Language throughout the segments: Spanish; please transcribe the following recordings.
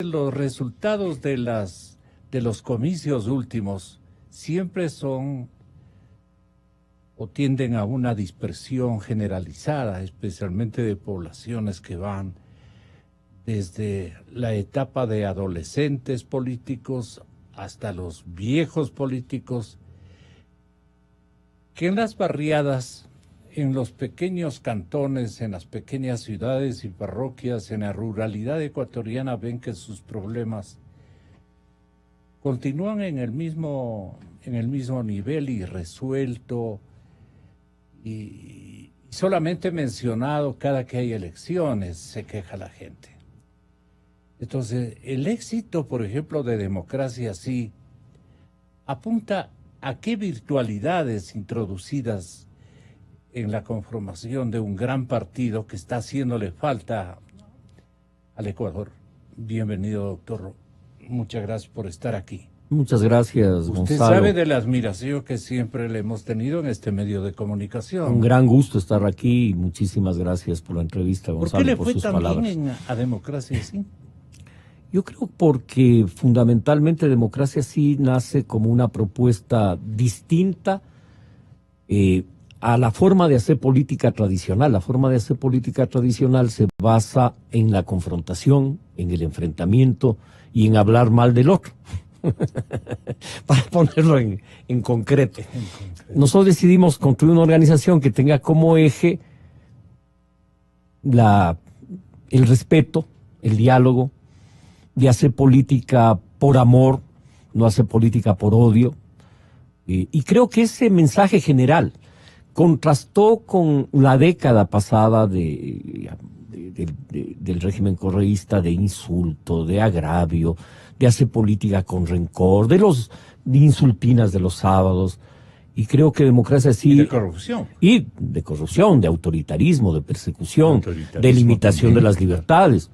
Los resultados de los comicios últimos siempre son o tienden a una dispersión generalizada, especialmente de poblaciones que van desde la etapa de adolescentes políticos hasta los viejos políticos, que en las barriadas, en los pequeños cantones, en las pequeñas ciudades y parroquias, en la ruralidad ecuatoriana, ven que sus problemas continúan en el mismo nivel irresuelto y solamente mencionado cada que hay elecciones, se queja la gente. Entonces, el éxito, por ejemplo, de Democracia Sí, apunta a qué virtualidades introducidas en la conformación de un gran partido que está haciéndole falta al Ecuador. Bienvenido, doctor. Muchas gracias por estar aquí. Muchas gracias, Gonzalo. Usted sabe de la admiración que siempre le hemos tenido en este medio de comunicación. Un gran gusto estar aquí y muchísimas gracias por la entrevista, Gonzalo, ¿Por qué le por fue sus tan palabras. bien a Democracia Sí? Yo creo porque fundamentalmente Democracia Sí nace como una propuesta distinta a la forma de hacer política tradicional. La forma de hacer política tradicional se basa en la confrontación, en el enfrentamiento y en hablar mal del otro. Para ponerlo en concreto. Nosotros decidimos construir una organización que tenga como eje el respeto, el diálogo, de hacer política por amor, no hacer política por odio. Y creo que ese mensaje general contrastó con la década pasada del régimen correísta, de insulto, de agravio, de hacer política con rencor, de insultinas de los sábados. Y creo que Democracia Sí... Y de corrupción. Y de corrupción, de autoritarismo, de persecución, de limitación de las libertades.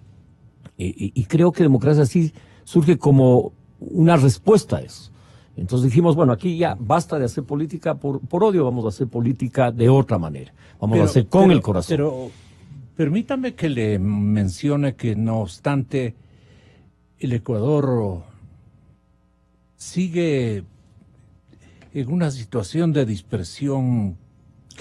Y creo que Democracia Sí surge como una respuesta a eso. Entonces dijimos, bueno, aquí ya basta de hacer política por odio, vamos a hacer política de otra manera. Vamos a hacer con el corazón. Pero permítame que le mencione que, no obstante, el Ecuador sigue en una situación de dispersión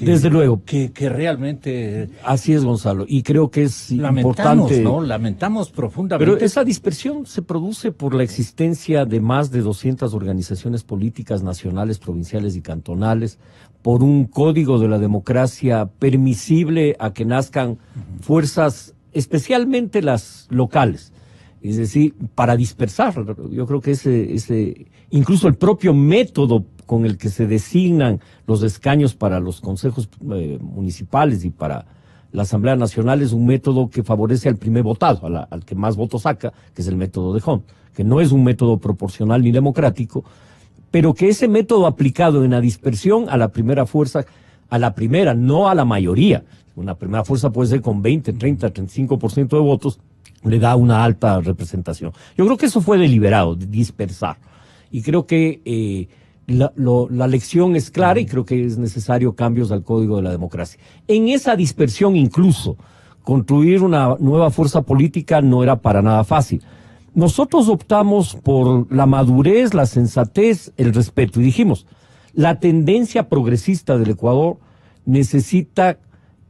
desde luego. Que realmente... Así es, Gonzalo, y creo que es lamentamos, importante. ¿no? Lamentamos profundamente. Pero esa dispersión se produce por la existencia de más de 200 organizaciones políticas nacionales, provinciales y cantonales, por un código de la democracia permisible a que nazcan fuerzas, especialmente las locales. Es decir, para dispersar. Yo creo que incluso el propio método con el que se designan los escaños para los consejos municipales y para la Asamblea Nacional es un método que favorece al primer votado, al que más votos saca, que es el método de Hont, que no es un método proporcional ni democrático, pero que ese método aplicado en la dispersión a la primera fuerza, no a la mayoría, una primera fuerza puede ser con 20, 30, 35% de votos, le da una alta representación. Yo creo que eso fue deliberado, de dispersar. Y creo que la lección es clara y creo que es necesario cambios al Código de la Democracia. En esa dispersión incluso, construir una nueva fuerza política no era para nada fácil. Nosotros optamos por la madurez, la sensatez, el respeto. Y dijimos, la tendencia progresista del Ecuador necesita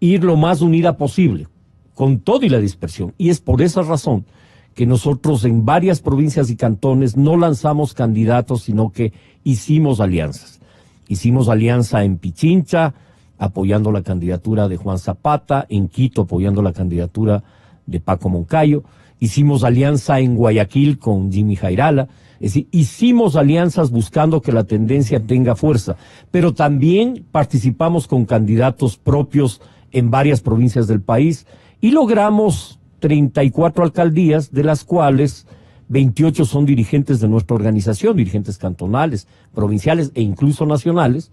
ir lo más unida posible, con todo y la dispersión. Y es por esa razón que nosotros en varias provincias y cantones no lanzamos candidatos, sino que hicimos alianzas. Hicimos alianza en Pichincha, apoyando la candidatura de Juan Zapata, en Quito, apoyando la candidatura de Paco Moncayo. Hicimos alianza en Guayaquil con Jimmy Jairala. Es decir, hicimos alianzas buscando que la tendencia tenga fuerza, pero también participamos con candidatos propios en varias provincias del país y logramos 34 alcaldías, de las cuales 28 son dirigentes de nuestra organización, dirigentes cantonales, provinciales e incluso nacionales,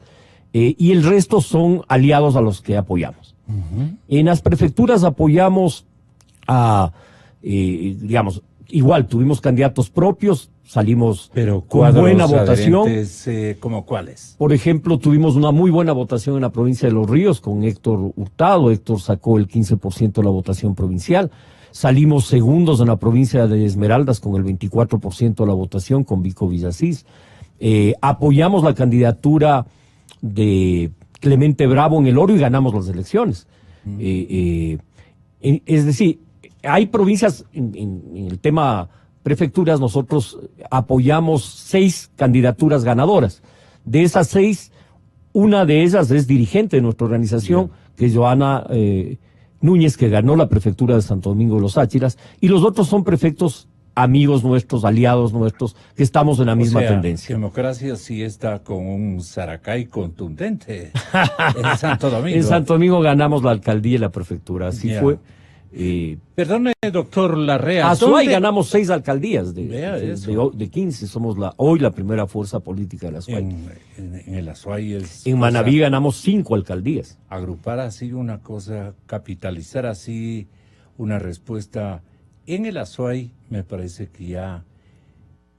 y el resto son aliados a los que apoyamos. En las prefecturas apoyamos igual tuvimos candidatos propios, salimos con buena votación. ¿Cómo cuáles? Por ejemplo, tuvimos una muy buena votación en la provincia de Los Ríos con Héctor Hurtado. Héctor sacó el 15% de la votación provincial. Salimos segundos en la provincia de Esmeraldas con el 24% de la votación con Vico Villasís. Apoyamos la candidatura de Clemente Bravo en El Oro y ganamos las elecciones. Es decir, hay provincias, en el tema prefecturas, nosotros apoyamos 6 candidaturas ganadoras. De esas 6, una de ellas es dirigente de nuestra organización, que es Joana Núñez, que ganó la prefectura de Santo Domingo de los Áchiras, y los otros son prefectos amigos nuestros, aliados nuestros, que estamos en la misma tendencia. Democracia sí está con un Saracay contundente en Santo Domingo. En Santo Domingo ganamos la alcaldía y la prefectura, así fue. Perdone, doctor Larrea. Azuay ganamos 6 alcaldías de 15, somos hoy la primera fuerza política de la Azuay. En el Azuay es... En Manabí ganamos 5 alcaldías. Agrupar así una cosa, capitalizar así una respuesta en el Azuay, me parece que ya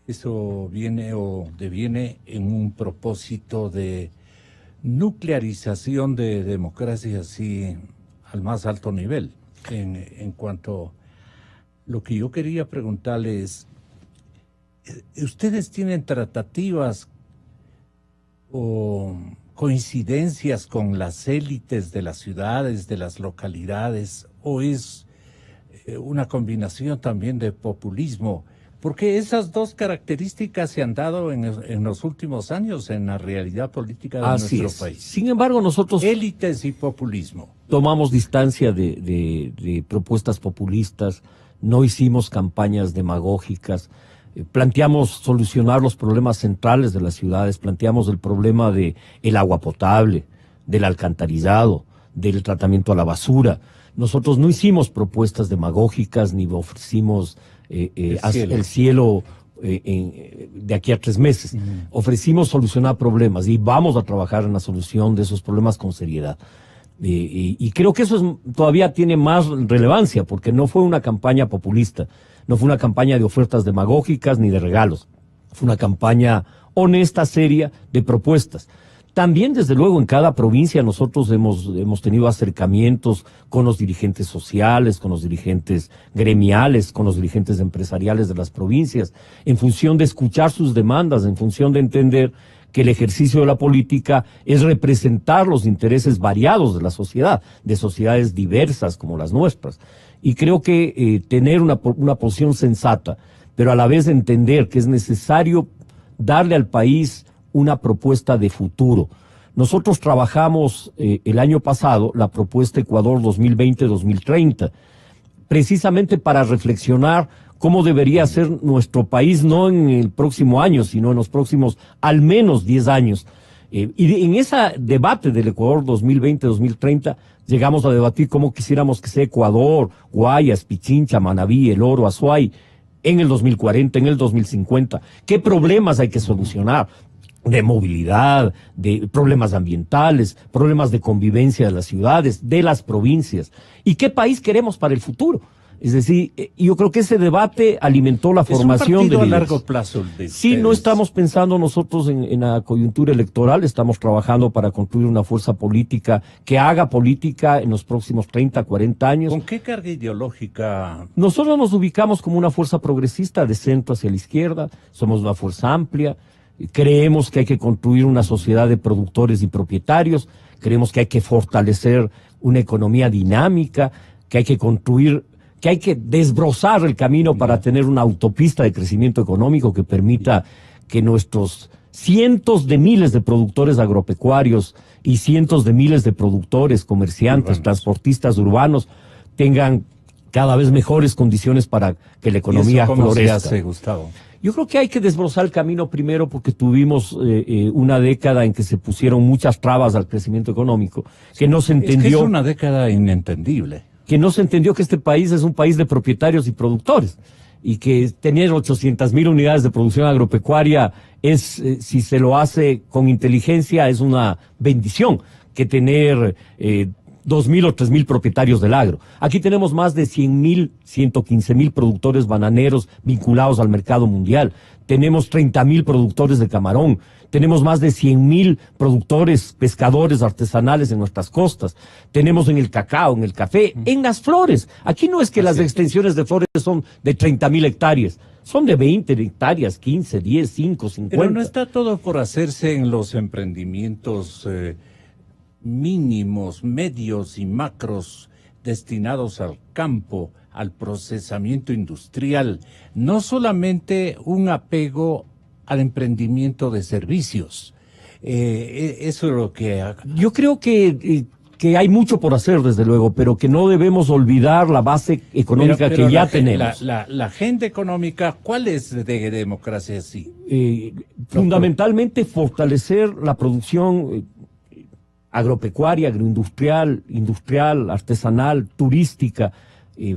eso viene o deviene en un propósito de nuclearización de democracia así al más alto nivel. En cuanto a lo que yo quería preguntarle es, ¿ustedes tienen tratativas o coincidencias con las élites de las ciudades, de las localidades, o es una combinación también de populismo? Porque esas dos características se han dado en los últimos años en la realidad política de nuestro país. Sin embargo, nosotros... Élites y populismo. Tomamos distancia de propuestas populistas, no hicimos campañas demagógicas, planteamos solucionar los problemas centrales de las ciudades, planteamos el problema del agua potable, del alcantarillado, del tratamiento a la basura. Nosotros no hicimos propuestas demagógicas ni ofrecimos el cielo de aquí a 3 meses. Ofrecimos solucionar problemas y vamos a trabajar en la solución de esos problemas con seriedad. Y creo que eso todavía tiene más relevancia, porque no fue una campaña populista, no fue una campaña de ofertas demagógicas ni de regalos. Fue una campaña honesta, seria, de propuestas. También, desde luego, en cada provincia nosotros hemos tenido acercamientos con los dirigentes sociales, con los dirigentes gremiales, con los dirigentes empresariales de las provincias, en función de escuchar sus demandas, en función de entender que el ejercicio de la política es representar los intereses variados de la sociedad, de sociedades diversas como las nuestras. Y creo que tener una posición sensata, pero a la vez entender que es necesario darle al país una propuesta de futuro. Nosotros trabajamos el año pasado la propuesta Ecuador 2020-2030, precisamente para reflexionar cómo debería ser nuestro país, no en el próximo año, sino en los próximos al menos 10 años. Y en ese debate del Ecuador 2020-2030 llegamos a debatir cómo quisiéramos que sea Ecuador, Guayas, Pichincha, Manabí, El Oro, Azuay, en el 2040, en el 2050. ¿Qué problemas hay que solucionar? De movilidad, de problemas ambientales, problemas de convivencia de las ciudades, de las provincias. ¿Y qué país queremos para el futuro? Es decir, yo creo que ese debate alimentó la formación de líderes. ¿Es un partido a largo plazo? Sí, no estamos pensando nosotros en la coyuntura electoral, estamos trabajando para construir una fuerza política que haga política en los próximos 30, 40 años. ¿Con qué carga ideológica? Nosotros nos ubicamos como una fuerza progresista de centro hacia la izquierda, somos una fuerza amplia. Creemos que hay que construir una sociedad de productores y propietarios, creemos que hay que fortalecer una economía dinámica, que hay que construir, que hay que desbrozar el camino para tener una autopista de crecimiento económico que permita que nuestros cientos de miles de productores agropecuarios y cientos de miles de productores, comerciantes, transportistas urbanos tengan cada vez mejores condiciones para que la economía florezca. Se hace, Gustavo? Yo creo que hay que desbrozar el camino primero porque tuvimos una década en que se pusieron muchas trabas al crecimiento económico, que no se entendió. Es que es una década inentendible. Que no se entendió que este país es un país de propietarios y productores y que tener 800,000 unidades de producción agropecuaria es, si se lo hace con inteligencia, es una bendición. Que tener 2.000 o 3.000 propietarios del agro. Aquí tenemos más de 100.000, 115.000 productores bananeros vinculados al mercado mundial. Tenemos 30.000 productores de camarón. Tenemos más de 100.000 productores, pescadores artesanales en nuestras costas. Tenemos en el cacao, en el café, en las flores. Aquí no es que las extensiones de flores son de 30.000 hectáreas. Son de 20 hectáreas, 15, 10, 5, 50. Pero no está todo por hacerse en los emprendimientos mínimos, medios y macros destinados al campo, al procesamiento industrial. No solamente un apego al emprendimiento de servicios. Eso es lo que... Yo creo que hay mucho por hacer, desde luego, pero que no debemos olvidar la base económica pero que ya tenemos. La agenda económica, ¿cuál es de democracia así? Fundamentalmente fortalecer la producción agropecuaria, agroindustrial, industrial, artesanal, turística,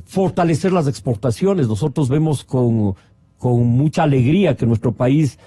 fortalecer las exportaciones. Nosotros vemos con mucha alegría que nuestro país,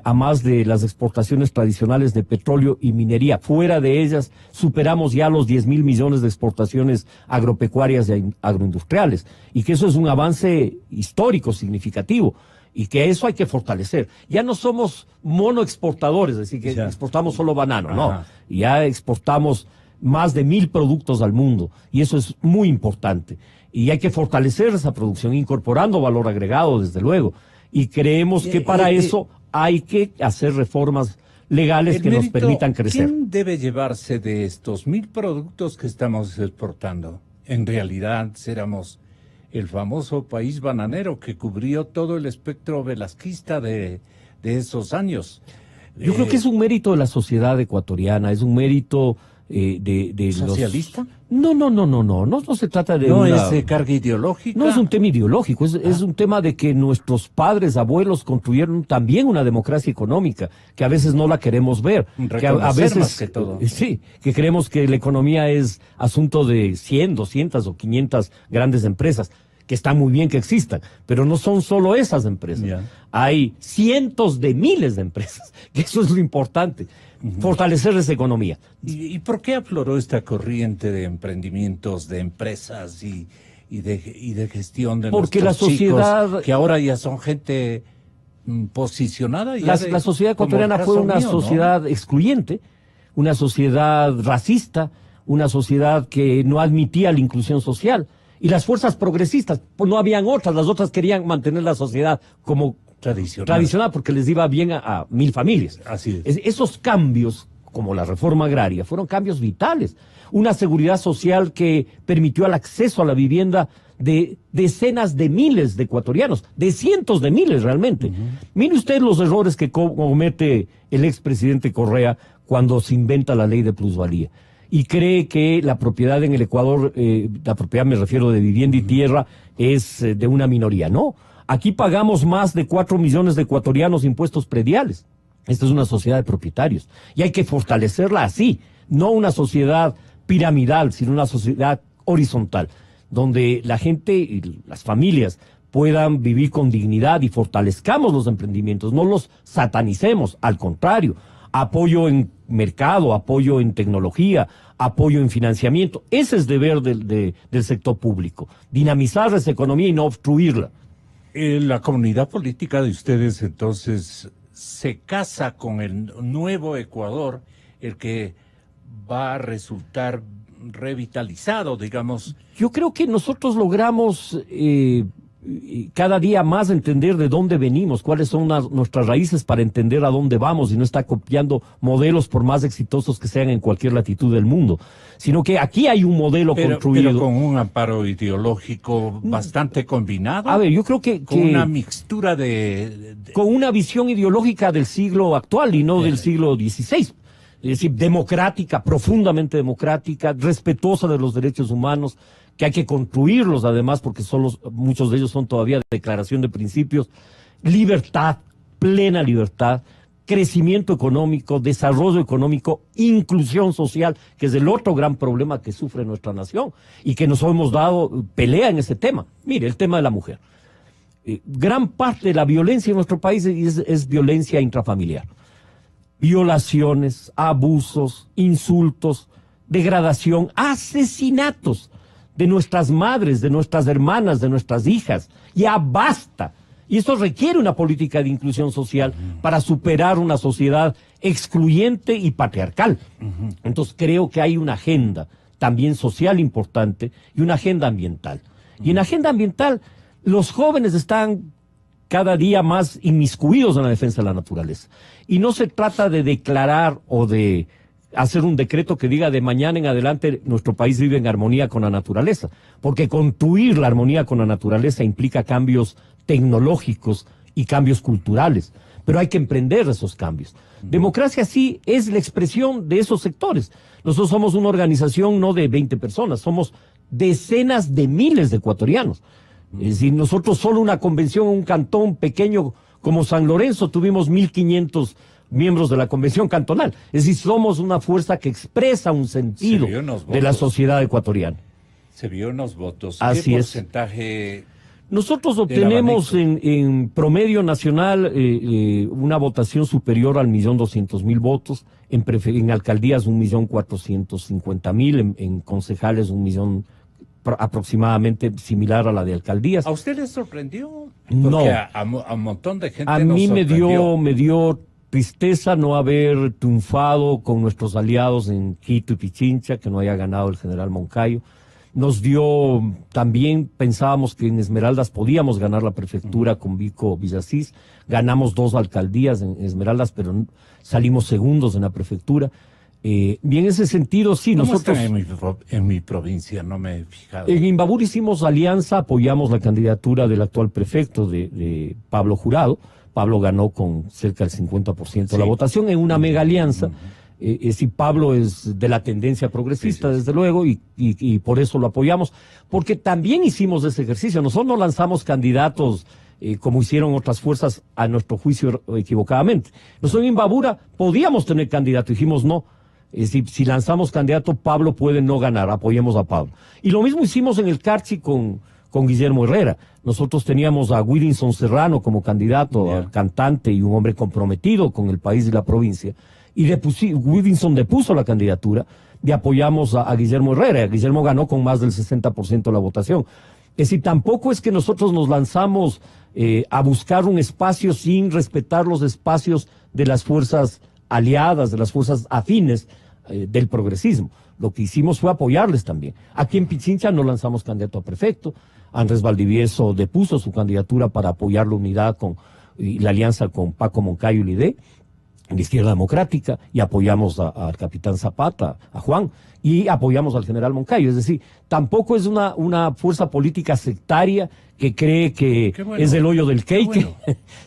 a más de las exportaciones tradicionales de petróleo y minería, fuera de ellas superamos ya los 10.000 millones de exportaciones agropecuarias y agroindustriales, y que eso es un avance histórico significativo, y que eso hay que fortalecer. Ya no somos monoexportadores, es decir, que exportamos solo banano, no, ya exportamos más de 1.000 productos al mundo, y eso es muy importante. Y hay que fortalecer esa producción, incorporando valor agregado, desde luego. Y creemos que para eso hay que hacer reformas legales que nos permitan crecer. ¿Quién debe llevarse de estos 1.000 productos que estamos exportando? En realidad, éramos el famoso país bananero que cubrió todo el espectro velasquista de esos años. Yo creo que es un mérito de la sociedad ecuatoriana, es un mérito... ¿Socialista? No se trata de ¿No es carga ideológica? No es un tema ideológico, es un tema de que nuestros padres, abuelos construyeron también una democracia económica, que a veces no la queremos ver. Que a veces, más que todo. Sí, que creemos que la economía es asunto de 100, 200 o 500 grandes empresas, que está muy bien que existan, pero no son solo esas empresas. Hay cientos de miles de empresas, que eso es lo importante. Fortalecer esa economía. ¿Y por qué afloró esta corriente de emprendimientos, de empresas y de gestión de Porque nuestros la sociedad, chicos, que ahora ya son gente posicionada? Ya la sociedad ecuatoriana fue una sociedad excluyente, una sociedad racista, una sociedad que no admitía la inclusión social. Y las fuerzas progresistas, pues no habían otras, las otras querían mantener la sociedad como tradicional porque les iba bien a 1.000 familias. Así es. Esos cambios, como la reforma agraria, fueron cambios vitales. Una seguridad social que permitió el acceso a la vivienda de decenas de miles de ecuatorianos, de cientos de miles realmente. Mire usted los errores que comete el expresidente Correa cuando se inventa la ley de plusvalía y cree que la propiedad en el Ecuador, la propiedad me refiero de vivienda y tierra, es de una minoría. No. Aquí pagamos más de 4 millones de ecuatorianos impuestos prediales. Esta es una sociedad de propietarios. Y hay que fortalecerla así, no una sociedad piramidal, sino una sociedad horizontal, donde la gente y las familias puedan vivir con dignidad y fortalezcamos los emprendimientos, no los satanicemos, al contrario, apoyo en mercado, apoyo en tecnología, apoyo en financiamiento. Ese es deber del sector público, dinamizar esa economía y no obstruirla. La comunidad política de ustedes entonces se casa con el nuevo Ecuador, el que va a resultar revitalizado, digamos. Yo creo que nosotros logramos cada día más entender de dónde venimos, cuáles son nuestras raíces para entender a dónde vamos y no estar copiando modelos por más exitosos que sean en cualquier latitud del mundo, sino que aquí hay un modelo construido. Pero con un amparo ideológico bastante combinado. A ver, yo creo que con una mixtura con una visión ideológica del siglo actual y no del siglo XVI. Es decir, democrática, profundamente democrática, respetuosa de los derechos humanos, que hay que construirlos además porque muchos de ellos son todavía de declaración de principios, libertad, plena libertad, crecimiento económico, desarrollo económico, inclusión social, que es el otro gran problema que sufre nuestra nación y que nos hemos dado pelea en ese tema. Mire, el tema de la mujer. Gran parte de la violencia en nuestro país es violencia intrafamiliar. Violaciones, abusos, insultos, degradación, asesinatos de nuestras madres, de nuestras hermanas, de nuestras hijas. Ya basta. Y esto requiere una política de inclusión social para superar una sociedad excluyente y patriarcal. Entonces creo que hay una agenda también social importante y una agenda ambiental. Y en la agenda ambiental los jóvenes están cada día más inmiscuidos en la defensa de la naturaleza. Y no se trata de declarar o de hacer un decreto que diga de mañana en adelante nuestro país vive en armonía con la naturaleza, porque construir la armonía con la naturaleza implica cambios tecnológicos y cambios culturales, pero hay que emprender esos cambios. Democracia sí es la expresión de esos sectores. Nosotros somos una organización no de 20 personas, somos decenas de miles de ecuatorianos. Es decir, nosotros solo una convención, un cantón pequeño como San Lorenzo, tuvimos 1.500 miembros de la convención cantonal. Es decir, somos una fuerza que expresa un sentido de la sociedad ecuatoriana. Se vio en los votos. Así ¿Qué es. porcentaje? Nosotros obtenemos en promedio nacional una votación superior al 1.200.000 votos, en alcaldías 1.450.000, en concejales 1 millón aproximadamente similar a la de alcaldías. ¿A usted le sorprendió? Porque No. A un montón de gente A nos mí sorprendió. me dio tristeza no haber triunfado con nuestros aliados en Quito y Pichincha, que no haya ganado el general Moncayo. Nos dio, también pensábamos que en Esmeraldas podíamos ganar la prefectura con Vico Villasís. Ganamos 2 alcaldías en Esmeraldas, pero salimos segundos en la prefectura. Y en ese sentido, sí, ¿Cómo nosotros... están en mi provincia? No me he fijado. En Imbabur hicimos alianza, apoyamos la candidatura del actual prefecto de Pablo Jurado. Pablo ganó con cerca del 50% de la votación en una mega alianza. Si Pablo es de la tendencia progresista, desde luego, y por eso lo apoyamos, porque también hicimos ese ejercicio. Nosotros no lanzamos candidatos como hicieron otras fuerzas, a nuestro juicio equivocadamente. Nosotros en Imbabura podíamos tener candidato, dijimos no. Si lanzamos candidato, Pablo puede no ganar, apoyemos a Pablo. Y lo mismo hicimos en el Carchi con Guillermo Herrera. Nosotros teníamos a Willinson Serrano como candidato, cantante y un hombre comprometido con el país y la provincia. Y Willinson depuso la candidatura y apoyamos a Guillermo Herrera. Guillermo ganó con más del 60% de la votación. Es decir, tampoco es que nosotros nos lanzamos a buscar un espacio sin respetar los espacios de las fuerzas aliadas, de las fuerzas afines del progresismo. Lo que hicimos fue apoyarles también. Aquí en Pichincha no lanzamos candidato a prefecto. Andrés Valdivieso depuso su candidatura para apoyar la unidad y la alianza con Paco Moncayo y Lidé, en la Izquierda Democrática, y apoyamos al capitán Zapata, a Juan, y apoyamos al general Moncayo. Es decir, tampoco es una fuerza política sectaria que cree que es el hoyo del cake,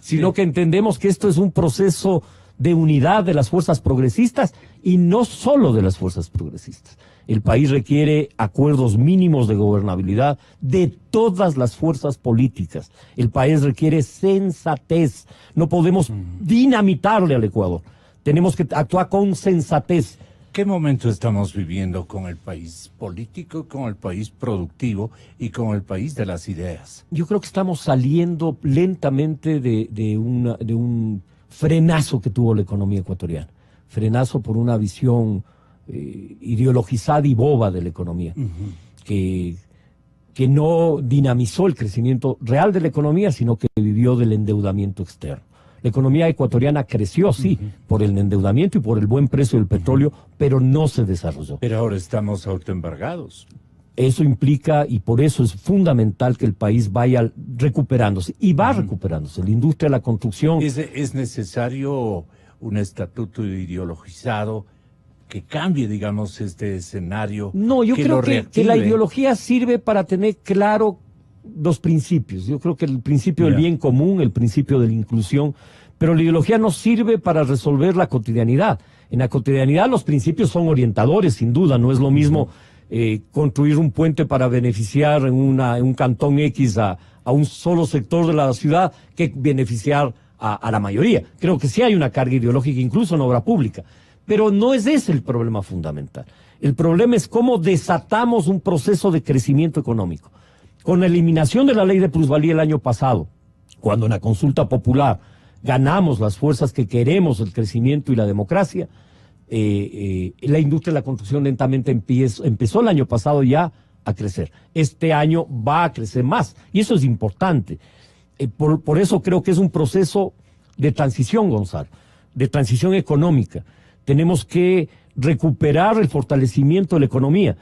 sino que entendemos que esto es un proceso de unidad de las fuerzas progresistas y no solo de las fuerzas progresistas. El país requiere acuerdos mínimos de gobernabilidad de todas las fuerzas políticas. El país requiere sensatez. No podemos dinamitarle al Ecuador. Tenemos que actuar con sensatez. ¿Qué momento estamos viviendo con el país político, con el país productivo y con el país de las ideas? Yo creo que estamos saliendo lentamente de un frenazo que tuvo la economía ecuatoriana. Frenazo por una visión ideologizada y boba de la economía, que no dinamizó el crecimiento real de la economía, sino que vivió del endeudamiento externo. La economía ecuatoriana creció, sí, por el endeudamiento y por el buen precio del petróleo, pero no se desarrolló. Pero ahora estamos autoembargados. Eso implica, y por eso es fundamental que el país vaya recuperándose, y va recuperándose. La industria de la construcción... ¿Es necesario un estatuto ideologizado que cambie, digamos, este escenario? No, yo creo que la ideología sirve para tener claro los principios. Yo creo que el principio del bien común, el principio de la inclusión, pero la ideología no sirve para resolver la cotidianidad. En la cotidianidad los principios son orientadores, sin duda. No es lo mismo construir un puente para beneficiar en un cantón X a un solo sector de la ciudad que beneficiar a la mayoría. Creo que sí hay una carga ideológica, incluso en obra pública. Pero no es ese el problema fundamental. El problema es cómo desatamos un proceso de crecimiento económico. Con la eliminación de la ley de plusvalía el año pasado, cuando en la consulta popular ganamos las fuerzas que queremos el crecimiento y la democracia, la industria de la construcción lentamente empezó el año pasado ya a crecer. Este año va a crecer más y eso es importante. Por eso creo que es un proceso de transición, Gonzalo, de transición económica. Tenemos que recuperar el fortalecimiento de la economía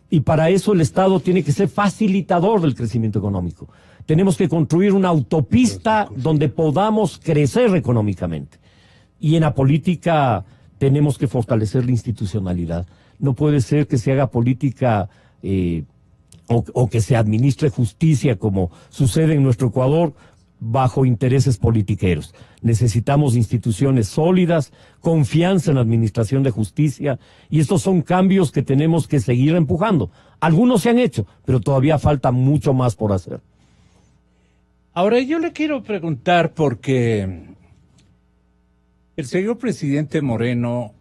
y para eso el Estado tiene que ser facilitador del crecimiento económico. Tenemos que construir una autopista donde podamos crecer económicamente. Y en la política tenemos que fortalecer la institucionalidad. No puede ser que se haga política o que se administre justicia como sucede en nuestro Ecuador bajo intereses politiqueros. Necesitamos instituciones sólidas, confianza en la administración de justicia y estos son cambios que tenemos que seguir empujando. Algunos se han hecho, pero todavía falta mucho más por hacer. Ahora yo le quiero preguntar porque el señor presidente Moreno,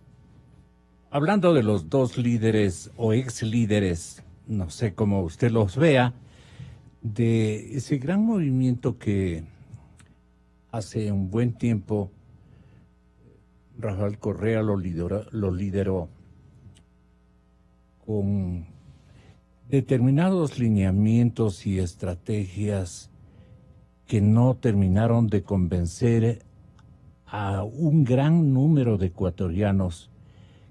hablando de los dos líderes o ex líderes, no sé cómo usted los vea, de ese gran movimiento que hace un buen tiempo Rafael Correa lo lideró con determinados lineamientos y estrategias que no terminaron de convencer a un gran número de ecuatorianos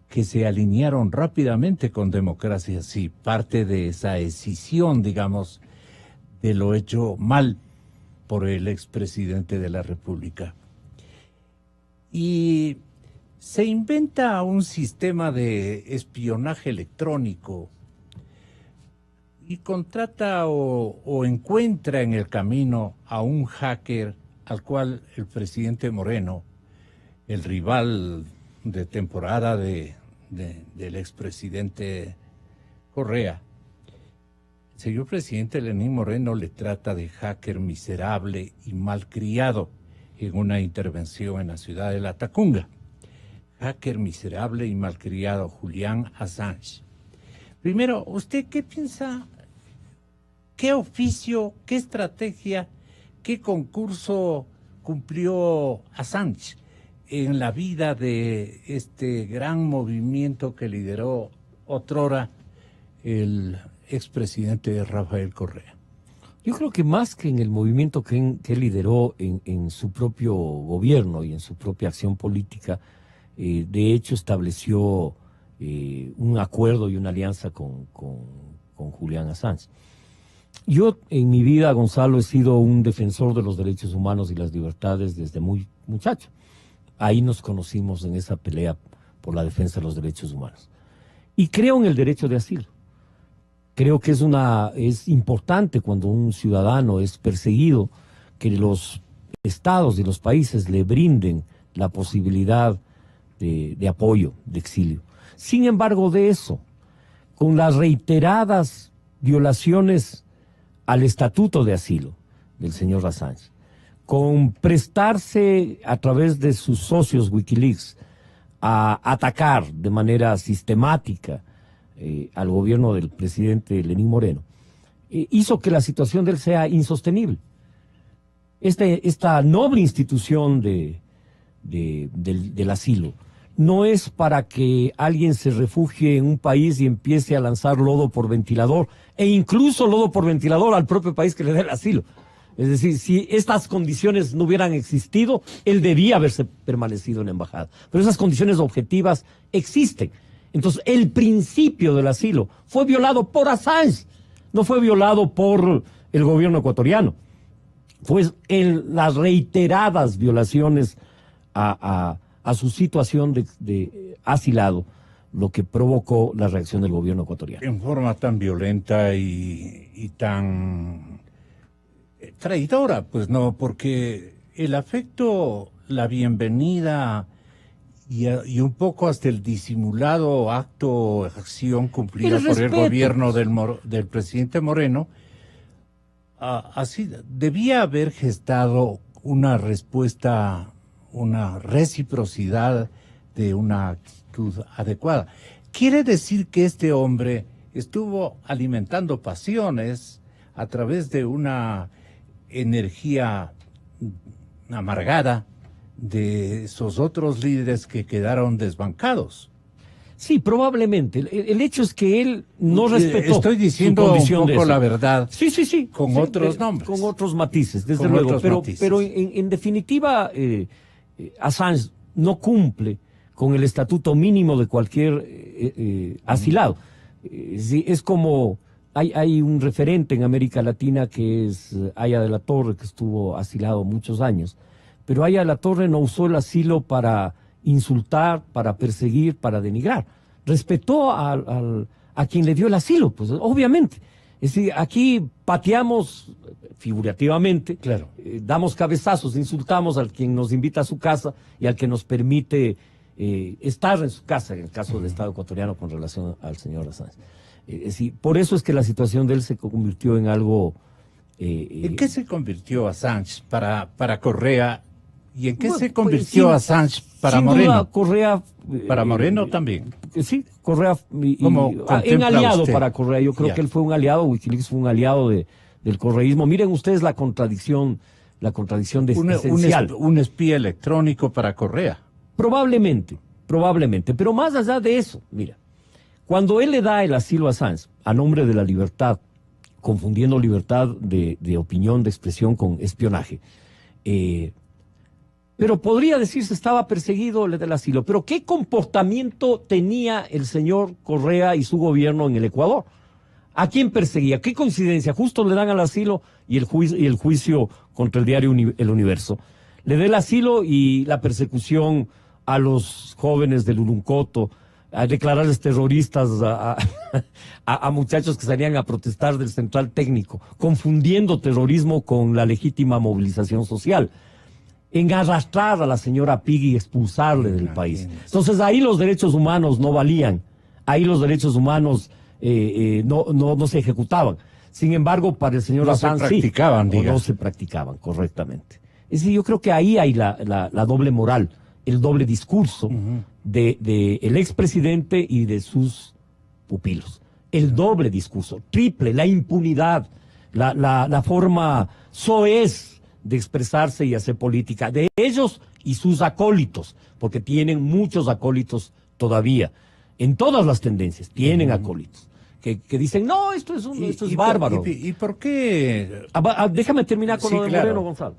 que se alinearon rápidamente con democracia, sí, parte de esa escisión, digamos, de lo hecho mal por el expresidente de la República. Y se inventa un sistema de espionaje electrónico y contrata o encuentra en el camino a un hacker al cual el presidente Moreno, el rival de temporada del expresidente Correa, el señor presidente Lenín Moreno le trata de hacker miserable y malcriado en una intervención en la ciudad de La Tacunga. Hacker miserable y malcriado, Julian Assange. Primero, ¿usted qué piensa? ¿Qué oficio, qué estrategia, qué concurso cumplió Assange en la vida de este gran movimiento que lideró otrora el expresidente Rafael Correa? Yo creo que más que en el movimiento que lideró en su propio gobierno y en su propia acción política, de hecho estableció un acuerdo y una alianza con Julian Assange. Yo en mi vida, Gonzalo, he sido un defensor de los derechos humanos y las libertades desde muy muchacho. Ahí nos conocimos en esa pelea por la defensa de los derechos humanos. Y creo en el derecho de asilo. Creo que es importante cuando un ciudadano es perseguido que los estados y los países le brinden la posibilidad de apoyo, de exilio. Sin embargo, de eso, con las reiteradas violaciones al estatuto de asilo del señor Assange, con prestarse a través de sus socios Wikileaks a atacar de manera sistemática al gobierno del presidente Lenín Moreno, hizo que la situación de él sea insostenible. Esta noble institución del asilo no es para que alguien se refugie en un país y empiece a lanzar lodo por ventilador, e incluso lodo por ventilador al propio país que le dé el asilo. Es decir, si estas condiciones no hubieran existido, él debía haberse permanecido en la embajada. Pero esas condiciones objetivas existen. Entonces, el principio del asilo fue violado por Assange, no fue violado por el gobierno ecuatoriano. Fue en las reiteradas violaciones a su situación de asilado lo que provocó la reacción del gobierno ecuatoriano. En forma tan violenta y tan traidora, pues no, porque el afecto, la bienvenida y un poco hasta el disimulado acto o acción cumplida por el gobierno del presidente Moreno, así debía haber gestado una respuesta, una reciprocidad de una actitud adecuada. Quiere decir que este hombre estuvo alimentando pasiones a través de una energía amargada de esos otros líderes que quedaron desbancados. Sí, probablemente. El hecho es que él no respetó. Estoy diciendo su condición un de poco eso. la verdad. Sí. Con Sí, otros nombres. Con otros matices, desde Con luego. otros matices. Pero en definitiva, Assange no cumple con el estatuto mínimo de cualquier asilado. Sí, es como... Hay un referente en América Latina que es Haya de la Torre, que estuvo asilado muchos años. Pero Haya de la Torre no usó el asilo para insultar, para perseguir, para denigrar. Respetó a quien le dio el asilo, pues obviamente. Es decir, aquí pateamos figurativamente, claro. Damos cabezazos, insultamos al quien nos invita a su casa y al que nos permite estar en su casa, en el caso del Estado ecuatoriano con relación al señor Assange. Es decir, por eso es que la situación de él se convirtió en algo... ¿En qué se convirtió Assange para Correa? ¿Y en qué Bueno, se convirtió pues, Assange para sin Moreno? Duda, Correa... Para Moreno también. Sí, Correa ¿Cómo en aliado usted? para Correa. Yo creo que él fue un aliado, Wikileaks fue un aliado del correísmo. Miren ustedes la contradicción esencial. Un espía electrónico para Correa. Probablemente. Pero más allá de eso, mira, cuando él le da el asilo a Assange a nombre de la libertad, confundiendo libertad de opinión, de expresión con espionaje, pero podría decirse estaba perseguido el del asilo. Pero ¿qué comportamiento tenía el señor Correa y su gobierno en el Ecuador? ¿A quién perseguía? ¿Qué coincidencia? Justo le dan al asilo y el juicio contra el diario El Universo. Le da el asilo y la persecución a los jóvenes del Uruncoto, a declararles terroristas a muchachos que salían a protestar del central técnico, confundiendo terrorismo con la legítima movilización social, en arrastrar a la señora Piggy y expulsarle del país. Entonces ahí los derechos humanos no valían, ahí los derechos humanos no se ejecutaban. Sin embargo, para el señor Assange no se practicaban correctamente. Es decir, yo creo que ahí hay la doble moral, el doble discurso de el expresidente y de sus pupilos. El doble discurso, triple, la impunidad, la forma soez de expresarse y hacer política, de ellos y sus acólitos, porque tienen muchos acólitos todavía, en todas las tendencias, tienen acólitos, que dicen, no, esto es bárbaro. ¿Y por qué? Déjame terminar con lo de Moreno, Gonzalo.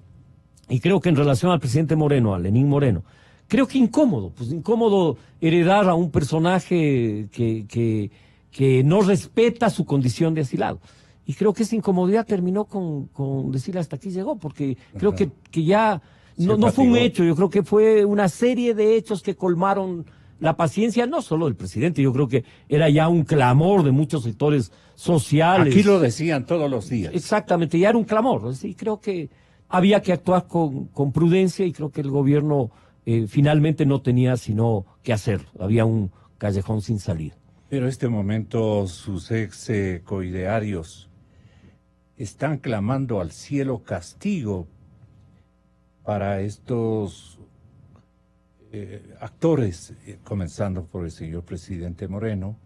Y creo que en relación al presidente Moreno, a Lenín Moreno, creo que incómodo heredar a un personaje que no respeta su condición de asilado. Y creo que esa incomodidad terminó con decirle hasta aquí llegó, porque creo que ya no fue un hecho, yo creo que fue una serie de hechos que colmaron la paciencia, no solo del presidente, yo creo que era ya un clamor de muchos sectores sociales. Aquí lo decían todos los días. Exactamente, ya era un clamor, y creo que había que actuar con prudencia y creo que el gobierno finalmente no tenía sino que hacerlo, había un callejón sin salida. Pero en este momento sus ex coidearios están clamando al cielo castigo para estos actores, comenzando por el señor presidente Moreno,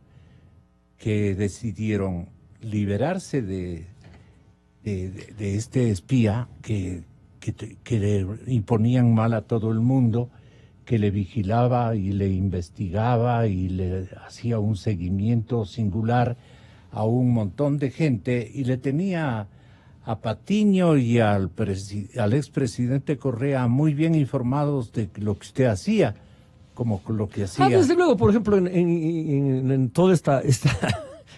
que decidieron liberarse de este espía que le imponían mal a todo el mundo, que le vigilaba y le investigaba y le hacía un seguimiento singular a un montón de gente y le tenía a Patiño y al expresidente Correa muy bien informados de lo que usted hacía, como lo que hacía. Desde luego, por ejemplo, en toda esta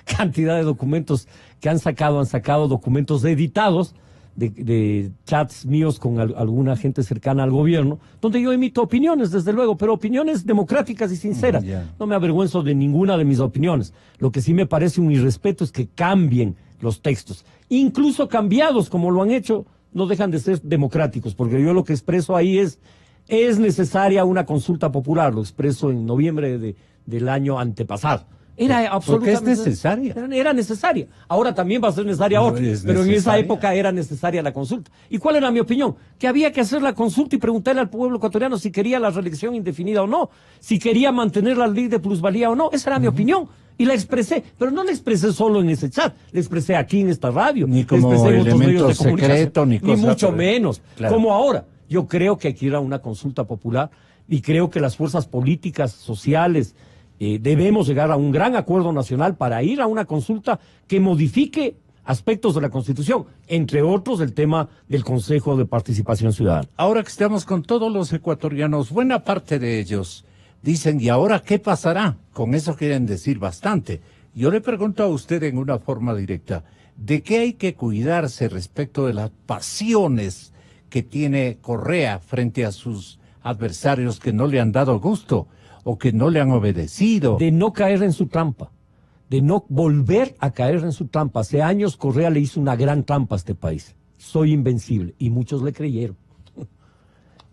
cantidad de documentos que han sacado documentos editados de chats míos con alguna gente cercana al gobierno, donde yo emito opiniones, desde luego, pero opiniones democráticas y sinceras. No me avergüenzo de ninguna de mis opiniones. Lo que sí me parece un irrespeto es que cambien los textos. Incluso cambiados, como lo han hecho, no dejan de ser democráticos, porque yo lo que expreso ahí es necesaria una consulta popular, lo expreso en noviembre del año antepasado. Era absolutamente... Porque es necesaria. Era necesaria. Ahora también va a ser necesaria otra, pero en esa época era necesaria la consulta. ¿Y cuál era mi opinión? Que había que hacer la consulta y preguntarle al pueblo ecuatoriano si quería la reelección indefinida o no, si quería mantener la ley de plusvalía o no. Esa era mi opinión. Y la expresé, pero no la expresé solo en ese chat, la expresé aquí en esta radio, ni como la expresé en otros medios de secreto, ni mucho menos, claro. Como ahora. Yo creo que hay que ir a una consulta popular y creo que las fuerzas políticas, sociales, Debemos llegar a un gran acuerdo nacional para ir a una consulta que modifique aspectos de la Constitución, entre otros el tema del Consejo de Participación Ciudadana. Ahora que estamos con todos los ecuatorianos, buena parte de ellos dicen, ¿y ahora qué pasará? Con eso quieren decir bastante. Yo le pregunto a usted en una forma directa, ¿de qué hay que cuidarse respecto de las pasiones que tiene Correa frente a sus adversarios que no le han dado gusto o que no le han obedecido? De no caer en su trampa, de no volver a caer en su trampa. Hace años Correa le hizo una gran trampa a este país. Soy invencible. Y muchos le creyeron.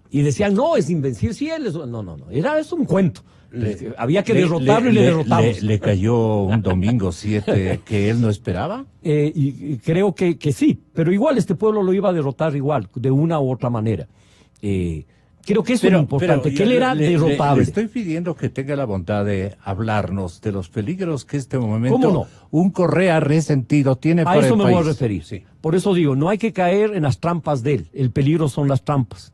Y decían, no, es invencible. Sí, él es... No. Es un cuento. Había que derrotarlo y le derrotamos. ¿Le cayó un domingo 7 que él no esperaba? Y creo que sí. Pero igual este pueblo lo iba a derrotar igual, de una u otra manera. Creo que eso es lo importante, que él era derrotable. Le estoy pidiendo que tenga la bondad de hablarnos de los peligros que este momento un Correa resentido tiene para el país. A eso me voy a referir. Sí. Por eso digo, no hay que caer en las trampas de él. El peligro son las trampas.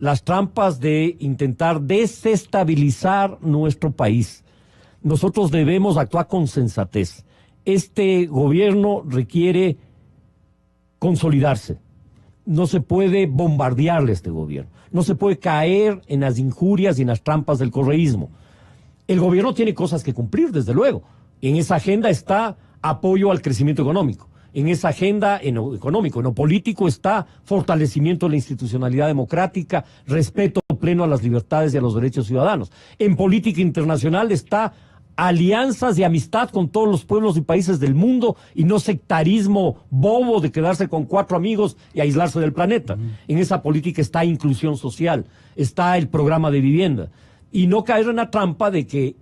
Las trampas de intentar desestabilizar nuestro país. Nosotros debemos actuar con sensatez. Este gobierno requiere consolidarse. No se puede bombardearle a este gobierno. No se puede caer en las injurias y en las trampas del correísmo. El gobierno tiene cosas que cumplir, desde luego. En esa agenda está apoyo al crecimiento económico. En esa agenda en lo económico, en lo político está fortalecimiento de la institucionalidad democrática, respeto pleno a las libertades y a los derechos ciudadanos. En política internacional está alianzas de amistad con todos los pueblos y países del mundo y no sectarismo bobo de quedarse con 4 amigos y aislarse del planeta. En esa política está inclusión social, está el programa de vivienda. Y no caer en la trampa de que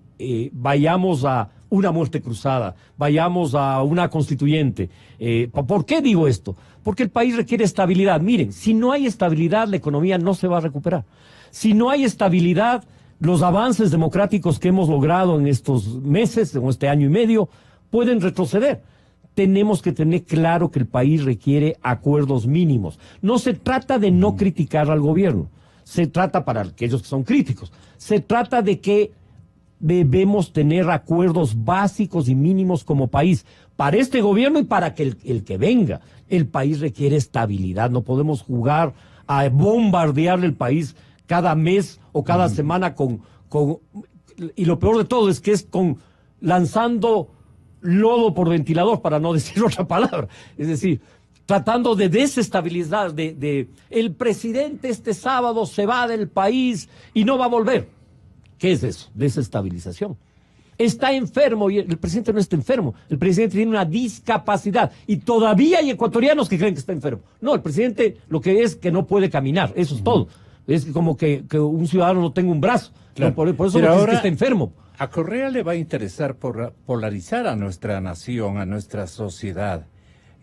vayamos a una muerte cruzada, vayamos a una constituyente. ¿Por qué digo esto? Porque el país requiere estabilidad. Miren, si no hay estabilidad, la economía no se va a recuperar. Si no hay estabilidad, los avances democráticos que hemos logrado en estos meses, en este año y medio, pueden retroceder. Tenemos que tener claro que el país requiere acuerdos mínimos. No se trata de no criticar al gobierno. Se trata, para aquellos que son críticos, se trata de que debemos tener acuerdos básicos y mínimos como país, para este gobierno y para que el que venga. El país requiere estabilidad. No podemos jugar a bombardearle el país cada mes o cada semana y lo peor de todo es que es lanzando lodo por ventilador, para no decir otra palabra. Es decir, tratando de desestabilizar, el presidente este sábado se va del país y no va a volver. ¿Qué es eso? Desestabilización. Está enfermo y el presidente no está enfermo. El presidente tiene una discapacidad y todavía hay ecuatorianos que creen que está enfermo. No, el presidente lo que es que no puede caminar, eso es todo. Es como que un ciudadano no tenga un brazo. Claro. Por eso no es que está enfermo. A Correa le va a interesar polarizar a nuestra nación, a nuestra sociedad.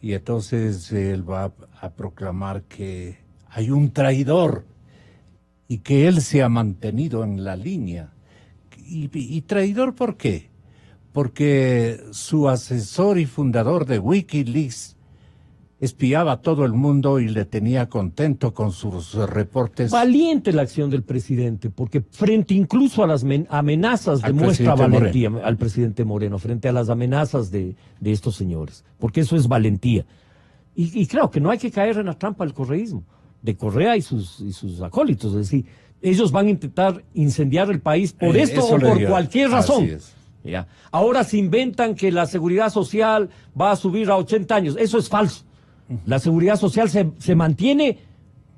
Y entonces él va a proclamar que hay un traidor y que él se ha mantenido en la línea. ¿Y traidor por qué? Porque su asesor y fundador de Wikileaks espiaba a todo el mundo y le tenía contento con sus reportes. Valiente la acción del presidente, porque frente incluso a las amenazas demuestra valentía al presidente Moreno, frente a las amenazas de estos señores, porque eso es valentía. Y creo que no hay que caer en la trampa del correísmo, de Correa y sus acólitos, es decir, ellos van a intentar incendiar el país por esto o por cualquier razón. Así es. ¿Ya? Ahora se inventan que la seguridad social va a subir a 80 años, eso es falso. La seguridad social se mantiene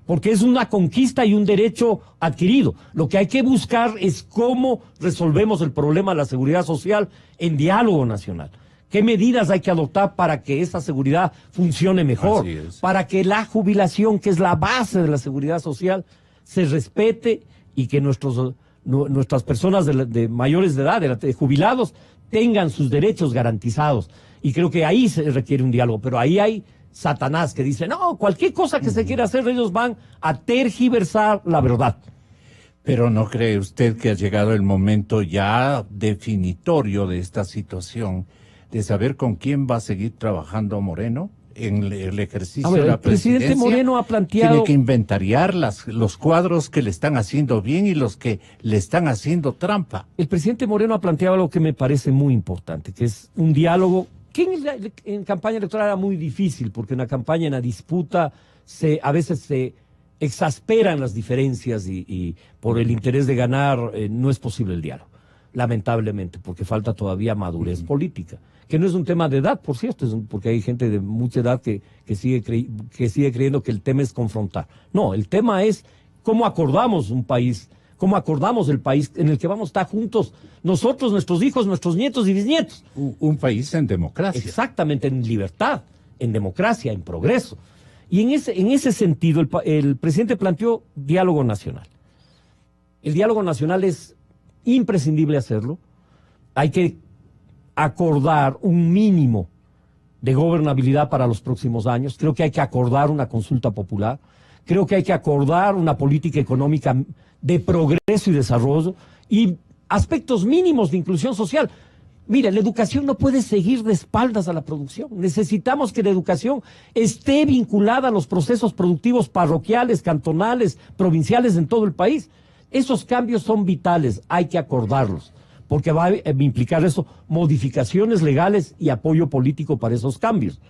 porque es una conquista y un derecho adquirido. Lo que hay que buscar es cómo resolvemos el problema de la seguridad social en diálogo nacional. ¿Qué medidas hay que adoptar para que esa seguridad funcione mejor? Para que la jubilación, que es la base de la seguridad social, se respete y que nuestras personas de mayores de edad, de jubilados, tengan sus derechos garantizados. Y creo que ahí se requiere un diálogo, pero ahí hay Satanás que dice, no, cualquier cosa que se quiera hacer, ellos van a tergiversar la verdad. Pero ¿no cree usted que ha llegado el momento ya definitorio de esta situación, de saber con quién va a seguir trabajando Moreno? en el ejercicio A ver, de la el presidente presidencia, Moreno ha planteado... tiene que inventariar los cuadros que le están haciendo bien y los que le están haciendo trampa. El presidente Moreno ha planteado algo que me parece muy importante, que es un diálogo que en campaña electoral era muy difícil, porque en la campaña, en la disputa, a veces se exasperan las diferencias y por el interés de ganar no es posible el diálogo, lamentablemente, porque falta todavía madurez política, que no es un tema de edad, por cierto, porque hay gente de mucha edad que sigue creyendo que el tema es confrontar. No, el tema es cómo acordamos un país, cómo acordamos el país en el que vamos a estar juntos, nosotros, nuestros hijos, nuestros nietos y bisnietos. Un país en democracia. Exactamente, en libertad, en democracia, en progreso. Y en ese sentido, el presidente planteó diálogo nacional. El diálogo nacional es imprescindible hacerlo. Hay que acordar un mínimo de gobernabilidad para los próximos años. Creo que hay que acordar una consulta popular. Creo que hay que acordar una política económica de progreso y desarrollo y aspectos mínimos de inclusión social. Mira, la educación no puede seguir de espaldas a la producción. Necesitamos que la educación esté vinculada a los procesos productivos parroquiales, cantonales, provinciales en todo el país. Esos cambios son vitales, hay que acordarlos, porque va a implicar eso modificaciones legales y apoyo político para esos cambios.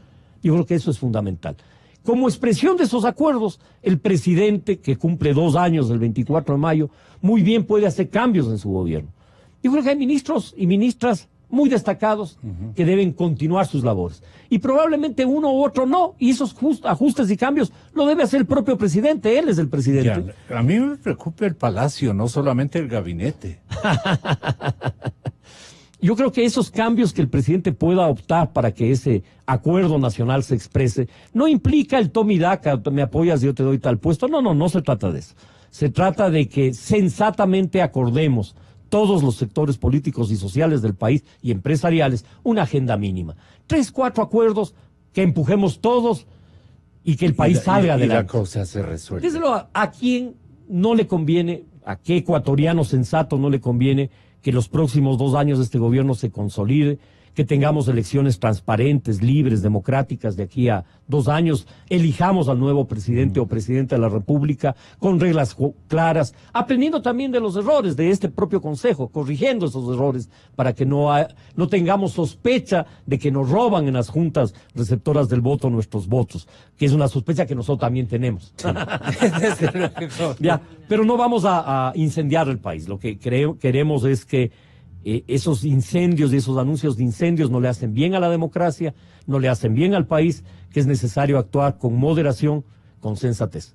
Yo creo que eso es fundamental. Como expresión de esos acuerdos, el presidente, que cumple 2 años el 24 de mayo, muy bien puede hacer cambios en su gobierno. Yo creo que hay ministros y ministras muy destacados que deben continuar sus labores. Y probablemente uno u otro no, y esos ajustes y cambios lo debe hacer el propio presidente, él es el presidente. Ya, a mí me preocupa el Palacio, no solamente el gabinete. Yo creo que esos cambios que el presidente pueda optar para que ese acuerdo nacional se exprese, no implica el toma y daca, me apoyas y yo te doy tal puesto. No se trata de eso. Se trata de que sensatamente acordemos todos los sectores políticos y sociales del país y empresariales una agenda mínima. 3, 4 acuerdos que empujemos todos y que el país salga adelante. Y la cosa se resuelve. Desde luego, ¿a quién no le conviene, a qué ecuatoriano sensato no le conviene que los próximos 2 años de este gobierno se consolide, que tengamos elecciones transparentes, libres, democráticas de aquí a 2 años, elijamos al nuevo presidente o presidenta de la República con reglas claras, aprendiendo también de los errores de este propio Consejo, corrigiendo esos errores para que no tengamos sospecha de que nos roban en las juntas receptoras del voto nuestros votos, que es una sospecha que nosotros también tenemos. Sí. Ya, pero no vamos a incendiar el país. Lo que queremos es que esos incendios y esos anuncios de incendios no le hacen bien a la democracia, no le hacen bien al país, que es necesario actuar con moderación, con sensatez.